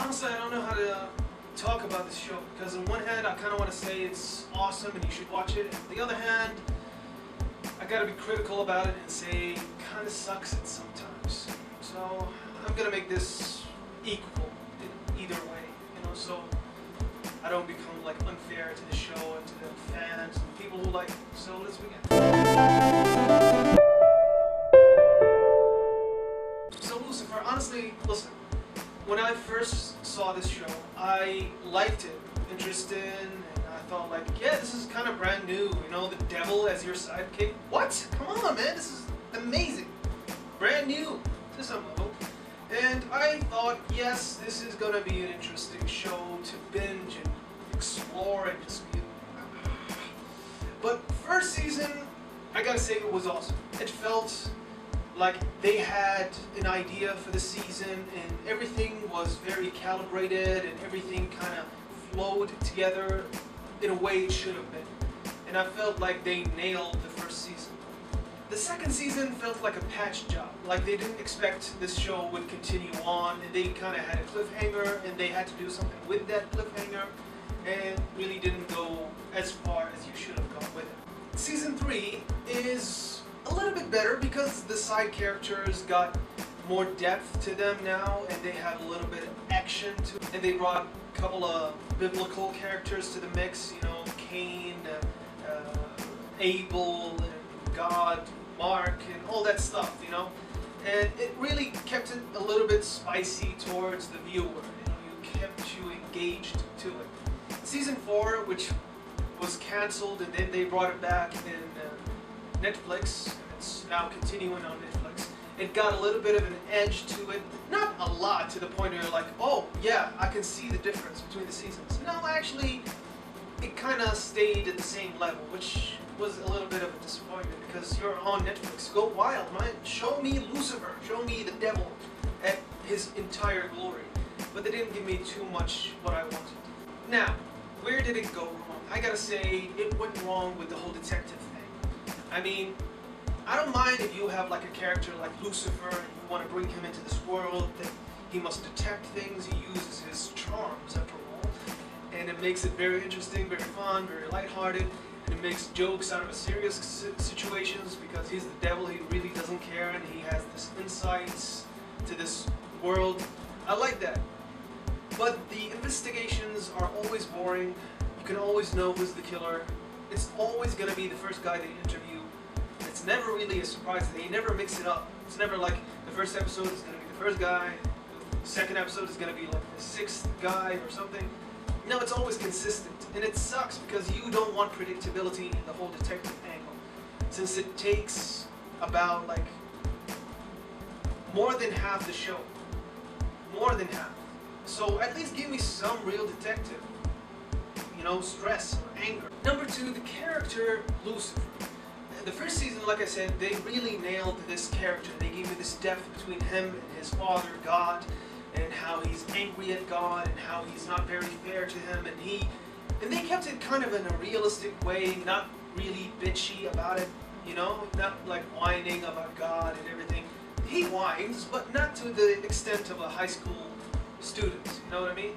honestly, I don't know how to talk about this show, because on one hand I kind of want to say it's awesome and you should watch it, and on the other hand I gotta be critical about it and say it kind of sucks it sometimes. So I'm gonna make this equal in either way, you know, so I don't become like unfair to the show and to the fans and people who like it. So let's begin. So Lucifer, honestly, listen, when I first saw this show, I liked it, interested, and I thought like, yeah, this is kind of brand new, you know, the devil as your sidekick. What? Come on, man, this is amazing. Brand new to some level. And I thought, yes, this is gonna be an interesting show to binge and explore and just be. But first season, I gotta say it was awesome. It felt like they had an idea for the season and everything was very calibrated and everything kind of flowed together in a way it should have been. And I felt like they nailed the first season. The second season felt like a patch job, like they didn't expect this show would continue on, and they kind of had a cliffhanger and they had to do something with that cliffhanger and really didn't go as far as you should have gone with it. Season 3 is a little bit better because the side characters got more depth to them now and they have a little bit of action to it. And they brought a couple of biblical characters to the mix, you know, Cain, Abel, and God, Mark, and all that stuff, you know. And it really kept it a little bit spicy towards the viewer, you know, you kept you engaged to it. Season 4, which was cancelled and then they brought it back in Netflix, it's now continuing on Netflix. It got a little bit of an edge to it, not a lot to the point where you're like, oh yeah, I can see the difference between the seasons. No, actually, it kind of stayed at the same level, which was a little bit of a disappointment because you're on Netflix. Go wild, man. Show me Lucifer, show me the devil at his entire glory. But they didn't give me too much what I wanted. Now, where did it go wrong? I gotta say, it went wrong with the whole detective thing. I mean, I don't mind if you have like a character like Lucifer and you want to bring him into this world, that he must detect things, he uses his charms after all, and it makes it very interesting, very fun, very lighthearted, and it makes jokes out of serious situations because he's the devil, he really doesn't care, and he has this insights to this world. I like that. But the investigations are always boring. You can always know who's the killer. It's always going to be the first guy they interview. It's never really a surprise. They never mix it up. It's never like the first episode is going to be the first guy, the second episode is going to be like the sixth guy or something. No, it's always consistent. And it sucks because you don't want predictability in the whole detective angle. Since it takes about like more than half the show. More than half. So at least give me some real detective, you know, stress or anger. Number 2, the character Lucifer. The first season, like I said, they really nailed this character. They gave me this depth between him and his father, God, and how he's angry at God, and how he's not very fair to him, and they kept it kind of in a realistic way, not really bitchy about it, you know, not like whining about God and everything. He whines, but not to the extent of a high school student, you know what I mean?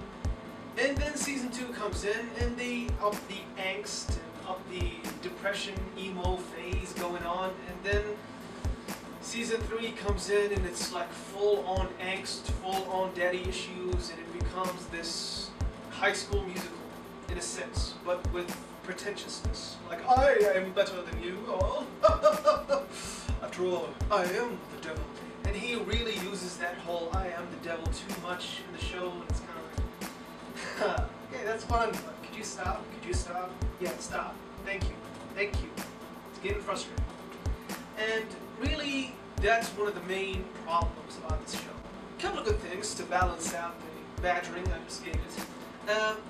And then season 2 comes in and they up the angst and up the depression emo phase going on, and then season 3 comes in and it's like full on angst, full on daddy issues, and it becomes this high school musical in a sense, but with pretentiousness. Like, I am better than you all. After all, I am the devil. And he really uses that whole I am the devil too much in the show, and it's kind of like, okay, that's fun, but could you stop? Could you stop? Yeah, stop. Thank you. Thank you. It's getting frustrating. And really, that's one of the main problems about this show. A couple of good things to balance out the badgering I just gave it.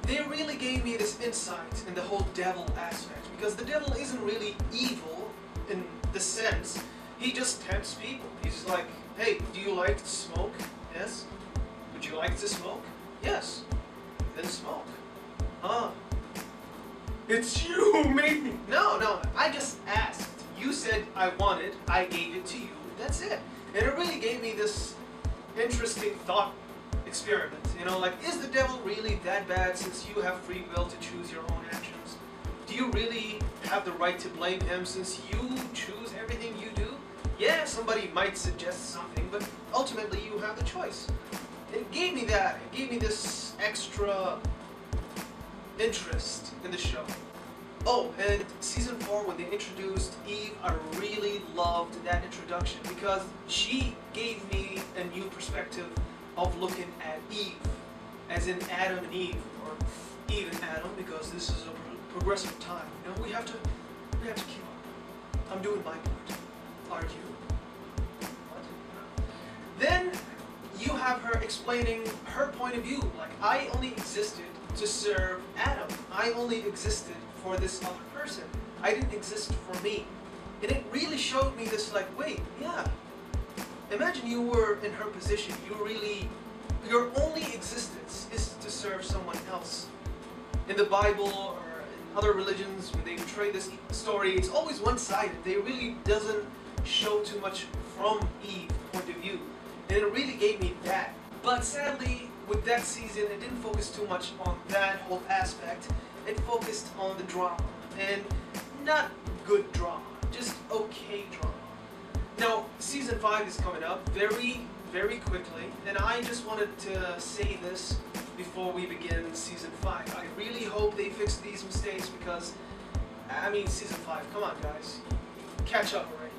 They really gave me this insight in the whole devil aspect, because the devil isn't really evil in the sense. He just tempts people. He's like, hey, do you like to smoke? Yes. Would you like to smoke? Yes. Then smoke. Huh. It's you who made me. No, I just asked. You said I wanted, I gave it to you. That's it. And it really gave me this interesting thought experiment. You know, like, is the devil really that bad since you have free will to choose your own actions? Do you really have the right to blame him since you choose everything you do? Yeah, somebody might suggest something, but ultimately you have the choice. It gave me that. It gave me this extra interest in the show. Oh, and season 4, when they introduced Eve, I really loved that introduction because she gave me a new perspective of looking at Eve, as in Adam and Eve, or Eve and Adam, because this is a progressive time. You know, we have to keep up. I'm doing my part. Are you? What? Then you have her explaining her point of view. Like, I only existed to serve Adam. I only existed for this other person. I didn't exist for me. And it really showed me this, like, wait, yeah. Imagine you were in her position. Your only existence is to serve someone else. In the Bible or in other religions, when they portray this story, it's always one-sided. They really doesn't show too much from Eve's point of view. And it really gave me that. But sadly, with that season, it didn't focus too much on that whole aspect. It focused on the drama. And not good drama, just okay drama. Now, season 5 is coming up very, very quickly. And I just wanted to say this before we begin season 5. I really hope they fix these mistakes because, I mean, season 5, come on guys. Catch up already.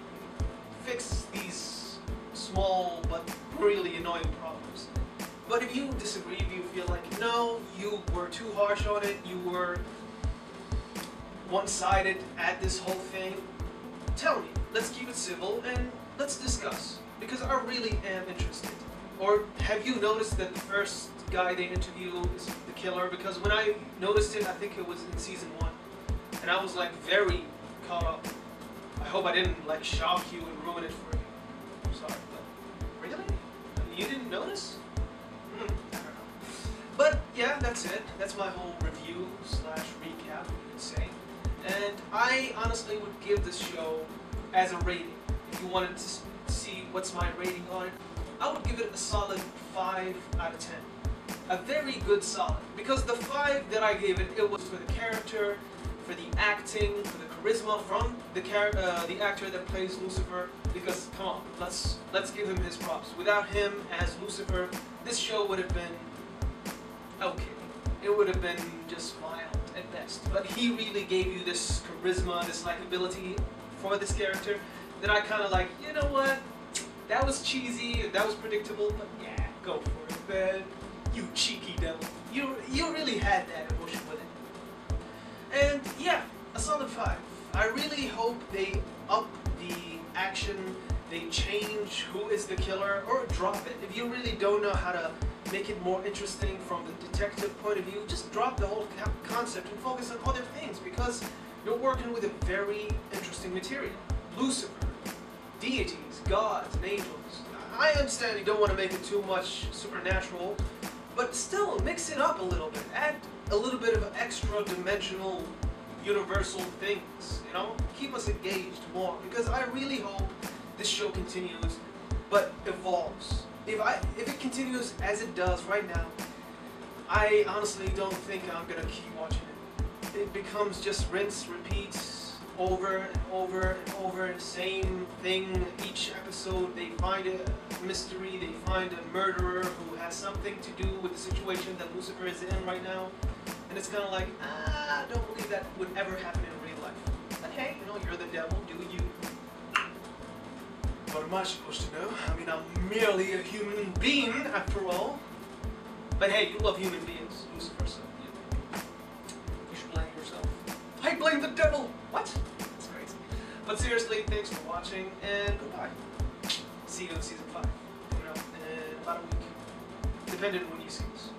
Fix these small but really annoying problems. But if you disagree, if you feel like, no, you were too harsh on it, you were one-sided at this whole thing, tell me. Let's keep it civil and let's discuss. Because I really am interested. Or have you noticed that the first guy they interview is the killer? Because when I noticed it, I think it was in season 1. And I was like very caught up. I hope I didn't like shock you and ruin it for you. I'm sorry, but really? You didn't notice? I don't know. But yeah, that's it. That's my whole review / recap, you could say. And I honestly would give this show as a rating. If you wanted to see what's my rating on it, I would give it a solid 5 out of 10. A very good solid. Because the 5 that I gave it, it was for the character, for the acting, for the charisma from the actor that plays Lucifer. Because come on, let's give him his props. Without him as Lucifer, this show would have been okay. It would have been just mild at best. But he really gave you this charisma, this likability for this character that I kind of like, you know what? That was cheesy, that was predictable, but yeah, go for it, man. You cheeky devil. You really had that emotion with it. And yeah, a solid 5. I really hope they up the action, they change who is the killer, or drop it. If you really don't know how to make it more interesting from the detective point of view, just drop the whole concept and focus on other things, because you're working with a very interesting material. Lucifer, deities, gods, and angels. I understand you don't want to make it too much supernatural, but still mix it up a little bit. Add a little bit of extra dimensional, universal things, you know? Keep us engaged more, because I really hope this show continues, but evolves. If it continues as it does right now, I honestly don't think I'm gonna keep watching it. It becomes just rinse, repeats, over and over and over, the same thing each episode. They find a mystery, they find a murderer who has something to do with the situation that Lucifer is in right now, and it's kind of like, I don't believe that would ever happen in real life. But hey, you know, you're the devil, do you. What am I supposed to know? I mean, I'm merely a human being after all. But hey, you love human beings, Lucifer, so you should blame yourself. I blame the devil! What? That's crazy. But seriously, thanks for watching, and goodbye. See you in season 5. Coming up in about a week. Depending on when you see this.